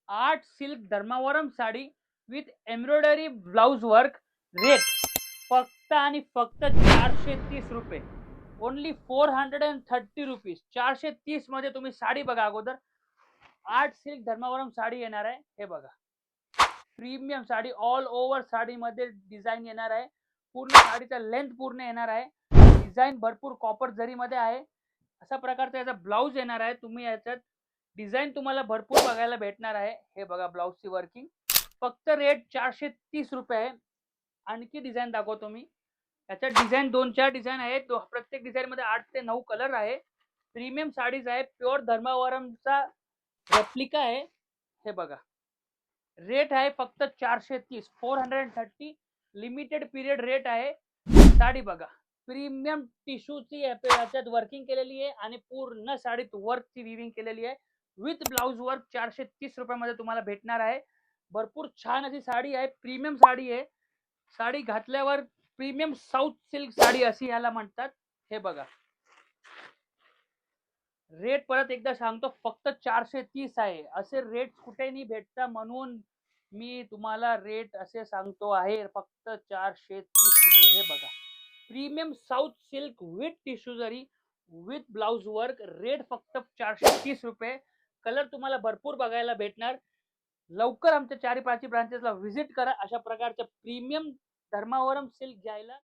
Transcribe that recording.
Art silk Dharmavaram sari with embroidery blouse work. Rate फक्त आणि फक्त 430 रुपये. Only 430 rupees. 430 मध्ये तुम्ही साडी बघा. अगोदर आर्ट सिल्क धर्मावरम साडी येणार आहे. हे बघा, premium sari all over sari मध्ये डिझाईन येणार आहे. पूर्ण साडीचा लेंथ पूर्ण येणार आहे. डिझाईन भरपूर कॉपर जरी मध्ये आहे. अशा प्रकारचा याचा ब्लाउज येणार आहे. तुम्ही याच्यात डिझाईन तुम्हाला भरपूर बघायला भेटणार आहे. हे बघा ब्लाउजची वर्किंग. फक्त रेट 430 रुपये आहे. आणखी डिझाईन दाखवतो मी. याच्यात डिझाईन 2-4 डिझाईन आहेत. प्रत्येक डिझाईन मध्ये 8 ते 9 कलर आहे. प्रीमियम साडीज आहे. प्युअर धर्मावरमचा रेप्लिका आहे. हे बघा, रेट आहे फक्त 430. 430 लिमिटेड पीरियड रेट आहे. साडी बघा, प्रीमियम टिश्यूची याच्यात वर्किंग केलेली आहे आणि पूर्ण साडीत वर्कची विविंग केलेली आहे. विथ ब्लाउज वर्क 430 रुपयामध्ये तुम्हाला भेटणार आहे. भरपूर छान अशी साडी आहे. प्रीमियम साडी आहे. साडी घातल्यावर प्रीमियम साऊथ सिल्क साडी अशी याला म्हणतात. हे बघा, रेट परत एकदा सांगतो, फक्त 430 आहे. असे रेट कुठे नाही भेटता, म्हणून मी तुम्हाला रेट असे सांगतो आहे. फक्त 430 रुपये. हे बघा, premium south silk with tissue जरी विथ ब्लाउज वर्क. रेट फक्त 430 रुपये. कलर तुम्हाला भरपूर बघायला भेटणार. लवकर आमच्या 4-5 ब्रांचेसला व्हिजिट करा. अशा प्रकारच्या प्रीमियम धर्मावरम सिल्क घ्यायला.